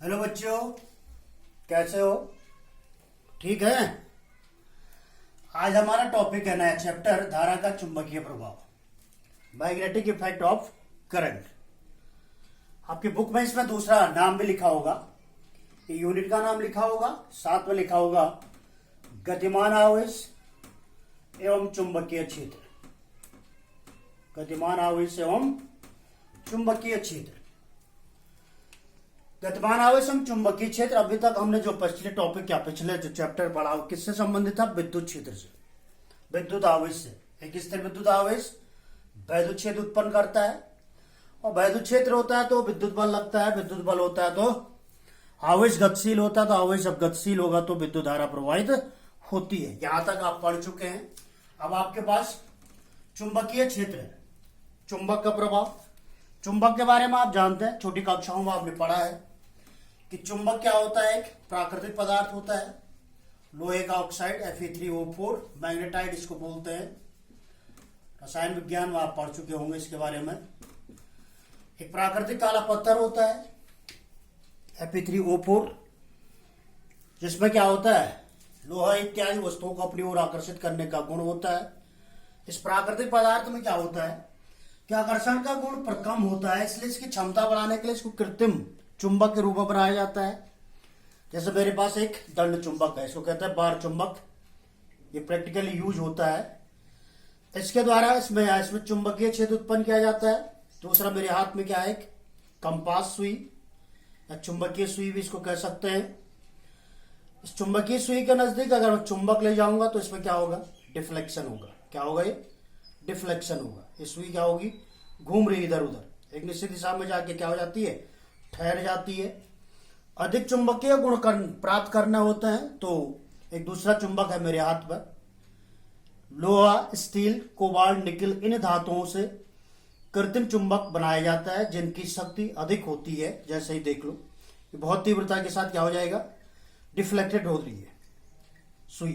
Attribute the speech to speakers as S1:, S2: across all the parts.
S1: Hello बच्चों, कैसे हो? ठीक है। आज हमारा टॉपिक है नया चैप्टर धारा का चुंबकीय प्रभाव, मैग्नेटिक इफेक्ट ऑफ करंट। आपकी बुक में इसमें दूसरा नाम भी लिखा होगा, ये यूनिट का नाम लिखा होगा, साथ में लिखा होगा गतिमान आवेश एवं चुंबकीय क्षेत्र। गतिमान आवेश एवं चुंबकीय क्षेत्र। गतिमान आवेश एवं चुंबकीय क्षेत्र। अभी तक हमने जो पिछले जो चैप्टर पढ़ा किससे संबंधित था? विद्युत क्षेत्र से, विद्युत आवेश से। एक स्थिर विद्युत आवेश वैद्युत क्षेत्र उत्पन्न करता है, और वैद्युत क्षेत्र होता है तो विद्युत बल लगता है, विद्युत बल होता है तो आवेश गतिशील होता है, तो आवेश जब गतिशील होगा तो विद्युत धारा प्रवाहित होती है। यहां तक आप पढ़ चुके हैं। अब आपके पास चुंबकीय क्षेत्र है, चुंबक का प्रभाव। चुंबक के बारे में आप जानते हैं, छोटी कक्षाओं में आपने पढ़ा है कि चुंबक क्या होता है। एक प्राकृतिक पदार्थ होता है, लोहे का ऑक्साइड Fe3O4, मैग्नेटाइट इसको बोलते हैं। रसायन विज्ञान में आप पढ़ चुके होंगे इसके बारे में। एक प्राकृतिक काला पत्थर होता है Fe3O4, जिसमें क्या होता है, लोहा इत्यादि वस्तुओं को अपनी ओर आकर्षित करने का गुण होता है। इस प्राकृतिक पदार्थ में क्या होता है कि आकर्षण का गुण कम होता है, इसलिए इसकी क्षमता बढ़ाने के लिए इसको कृत्रिम चुंबक के रूप में बनाया जाता है। जैसे मेरे पास एक दंड चुंबक है, इसको कहते हैं बार चुंबक। ये प्रैक्टिकली यूज होता है। इसके द्वारा इसमें चुंबकीय क्षेत्र उत्पन्न किया जाता है। दूसरा मेरे हाथ में क्या है, एक कंपास सुई या चुंबकीय सुई भी इसको कह सकते हैं। इस चुंबकीय सुई के नजदीक अगर मैं चुंबक ले जाऊंगा तो इसमें क्या होगा, डिफ्लेक्शन होगा। क्या होगा? ये डिफ्लेक्शन होगा। ये सुई क्या होगी, घूम रही इधर उधर, एक निश्चित दिशा में जाके क्या हो जाती है, ठहर जाती है। अधिक चुंबकीय गुण प्राप्त करना होता है तो एक दूसरा चुंबक है मेरे हाथ पर, लोहा, स्टील, कोबाल्ट, निकल, इन धातुओं से कृत्रिम चुंबक बनाया जाता है जिनकी शक्ति अधिक होती है। जैसे ही देख लो, ये बहुत तीव्रता के साथ क्या हो जाएगा, डिफ्लेक्टेड हो रही है सुई।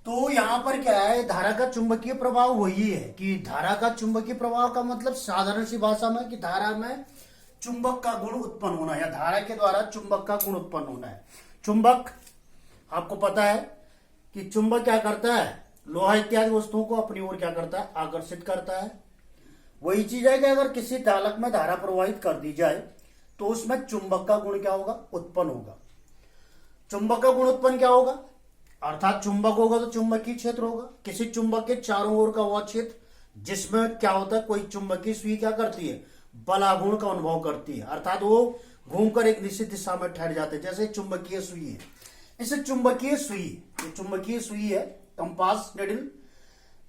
S1: तो यहां पर क्या है, धारा का चुंबकीय प्रभाव वही है कि धारा का चुंबकीय प्रभाव का मतलब साधारण सी भाषा में कि धारा में चुंबक का गुण उत्पन्न होना, या धारा के द्वारा चुंबक का गुण उत्पन्न होना है। चुंबक, आपको पता है कि चुंबक क्या करता है, लोहा इत्यादि वस्तुओं को अपनी ओर क्या करता है, आकर्षित करता है। वही चीज है कि अगर किसी चालक में धारा प्रवाहित कर दी जाए तो उसमें चुंबक का गुण क्या होगा, उत्पन्न होगा। चुंबक का गुण उत्पन्न क्या होगा, अर्थात चुंबक होगा तो चुंबकीय क्षेत्र होगा। किसी चुंबक के चारों ओर का वह क्षेत्र जिसमें क्या होता है, कोई चुंबकीय सुई क्या करती है, बलागुण का अनुभव करती है, अर्थात वो घूमकर एक निश्चित दिशा में ठहर जाते हैं। जैसे चुंबकीय सुई है, इसे चुंबकीय सुई है, कंपास निडल।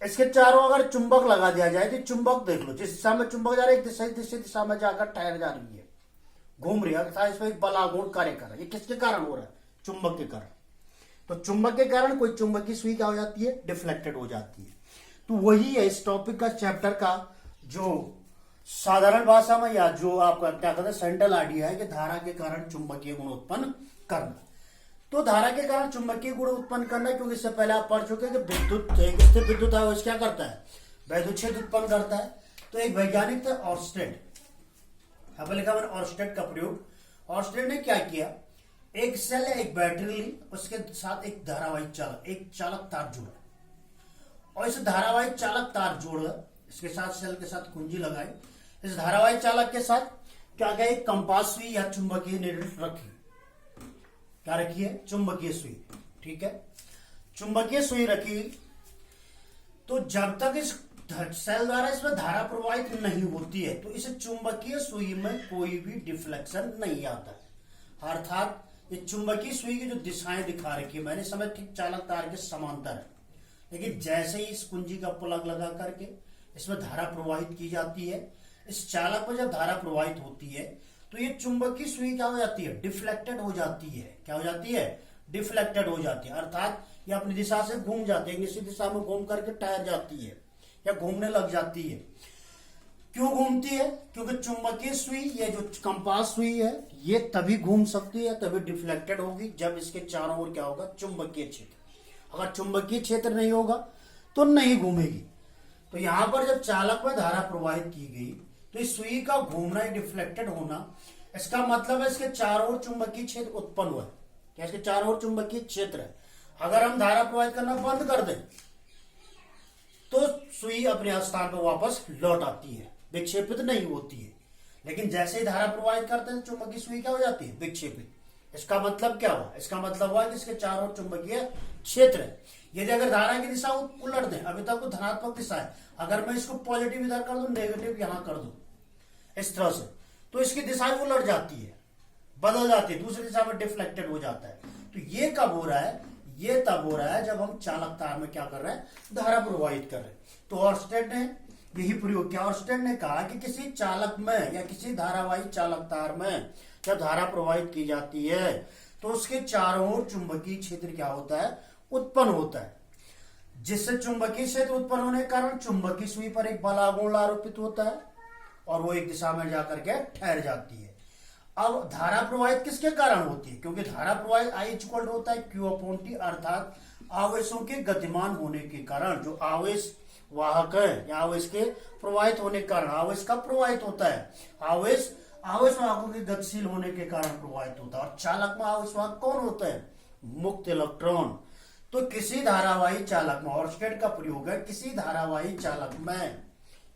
S1: इसके चारों अगर चुंबक लगा दिया जाए तो चुंबक देख लो, जिस दिशा में चुंबक जा रहा है एक निश्चित दिशा में जाकर ठहर जा रही है, घूम रही है, अर्थात इसमें एक बलागुण कार्य कर रहा है। ये किसके कारण हो रहा है, चुंबक के कारण। तो चुंबक के कारण कोई चुंबकीय सुई क्या हो जाती है, डिफ्लेक्टेड हो जाती है। तो वही है इस टॉपिक का, चैप्टर का जो साधारण भाषा में, या जो आपका क्या कहते हैं सेंट्रल आइडिया है कि धारा के कारण चुंबकीय गुण उत्पन्न करना। तो धारा के कारण चुंबकीय गुण उत्पन्न करना, क्योंकि इससे पहले आप पढ़ चुके हैं कि स्थिर विद्युत आवेश क्या करता है, वैद्युत क्षेत्र उत्पन्न करता है। तो एक वैज्ञानिक था ऑर्स्टेड, यहाँ पर लिखा मैंने ऑर्स्टेड का प्रयोग। ऑर्स्टेड ने क्या किया, एक सेल या एक बैटरी ली, उसके साथ एक धारावाहिक चालक तार जोड़ा, और इस धारावाहिक चालक तार जोड़ा, इसके साथ सेल के साथ कुंजी लगाई। इस धारावाहिक चालक के साथ क्या क्या, एक कंपास सुई या चुंबकीय निडल रखी। क्या रखी है, चुंबकीय सुई। ठीक है, चुंबकीय सुई रखी। तो जब तक इस सेल द्वारा इसमें धारा प्रवाहित नहीं होती है तो इस चुंबकीय सुई में कोई भी डिफ्लेक्शन नहीं आता, अर्थात ये चुंबकीय सुई की जो दिशाएं दिखा रखी है मैंने, समय ठीक चालक तार के समांतर है। लेकिन जैसे ही इस कुंजी का प्लग लगा करके इसमें धारा प्रवाहित की जाती है, इस चालक पर जब धारा प्रवाहित होती है तो ये चुंबकीय सुई क्या हो जाती है, डिफ्लेक्टेड हो जाती है। क्या हो जाती है, डिफ्लेक्टेड हो जाती है, अर्थात ये अपनी दिशा से घूम जाती है, निश्चित दिशा में घूम करके ठहर जाती है या घूमने लग जाती है। क्यों घूमती है, क्योंकि चुंबकीय सुई, ये जो कंपास सुई है, ये तभी घूम सकती है, तभी डिफ्लेक्टेड होगी जब इसके चारों ओर क्या होगा, चुंबकीय क्षेत्र। अगर चुंबकीय क्षेत्र नहीं होगा तो नहीं घूमेगी। तो यहां पर जब चालक में धारा प्रवाहित की गई तो इस सुई का घूमना, डिफ्लेक्टेड होना, इसका मतलब है इसके चारों ओर चुंबकीय क्षेत्र उत्पन्न हुआ है। क्या इसके चारों ओर चुंबकीय क्षेत्र है। अगर हम धारा प्रवाहित करना बंद कर दें तो सुई अपने स्थान पर वापस लौट आती है, विक्षेपित नहीं होती है। लेकिन जैसे ही धारा प्रवाहित करते हैं चुंबकीय सुई क्या हो जाती है, विक्षेपित। इसका मतलब क्या हुआ, इसका मतलब हुआ कि इसके चारों ओर चुंबकीय क्षेत्र है। यदि अगर धारा की दिशा उलट दें, अभी तक वो धनात्मक दिशा है, अगर मैं इसको पॉजिटिव इधर कर दूं, नेगेटिव यहां कर दूं इस तरह से, तो इसकी दिशा उलट जाती है, बदल जाती है, दूसरी दिशा में डिफ्लेक्टेड हो जाता है। तो ये कब हो रहा है, ये तब हो रहा है जब हम चालक तार में क्या कर रहे हैं, धारा प्रवाहित कर रहे हैं। तो ऑर्स्टेड ने यही प्रयोग किया। ऑर्स्टेड ने कहा कि किसी चालक में या किसी धारावाही चालक तार में जब धारा प्रवाहित की जाती है तो उसके चारों ओर चुंबकीय क्षेत्र क्या होता है, उत्पन्न होता है, जिससे चुंबकीय क्षेत्र उत्पन्न होने के कारण चुंबकीय सुई पर एक बल आघूर्ण आरोपित होता है और वो एक दिशा में जाकर के ठहर जाती है। अब धारा प्रवाहित किसके कारण होती है, क्योंकि धारा प्रवाहित I इक्वल होता है Q/T, अर्थात आवेशों के गतिमान होने के कारण, जो आवेश वाहक है या आवेश के प्रवाहित होने के कारण, आवेश का प्रवाहित होता है, आवेश वाहकों के गतिशील होने के कारण प्रवाहित होता है। और चालक में आवेश वाहक कौन होता है, मुक्त इलेक्ट्रॉन। तो किसी धारावाही चालक में, ऑर्स्टेड का प्रयोग है, किसी धारावाही चालक में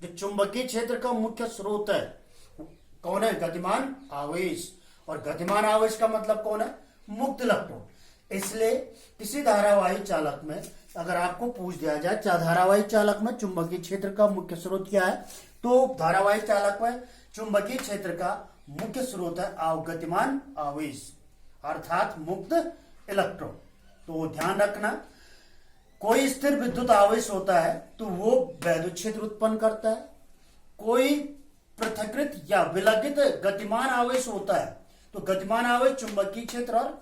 S1: जो चुंबकीय क्षेत्र का मुख्य स्रोत है कौन है, गतिमान आवेश। और गतिमान आवेश का मतलब कौन है, मुक्त इलेक्ट्रॉन। इसलिए किसी धारावाही चालक में अगर आपको पूछ दिया जाए धारावाही चालक में चुंबकीय क्षेत्र का मुख्य स्रोत क्या है, तो धारावाही चालक में चुंबकीय क्षेत्र का मुख्य स्रोत है गतिमान आवेश, अर्थात मुक्त इलेक्ट्रॉन। तो ध्यान रखना, कोई स्थिर विद्युत आवेश होता है तो वो वैद्युत क्षेत्र उत्पन्न करता है, कोई पृथकृत या विलगित गतिमान आवेश होता है तो गतिमान आवेश चुंबकीय क्षेत्र और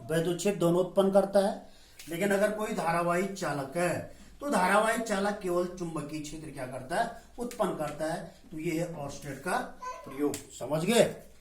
S1: वैद्युत क्षेत्र दोनों उत्पन्न करता है। लेकिन अगर कोई धारावाही चालक है तो धारावाही चालक केवल चुंबकीय क्षेत्र क्या करता है, उत्पन्न करता है। तो ये है ऑर्स्टेड का प्रयोग, समझ गए।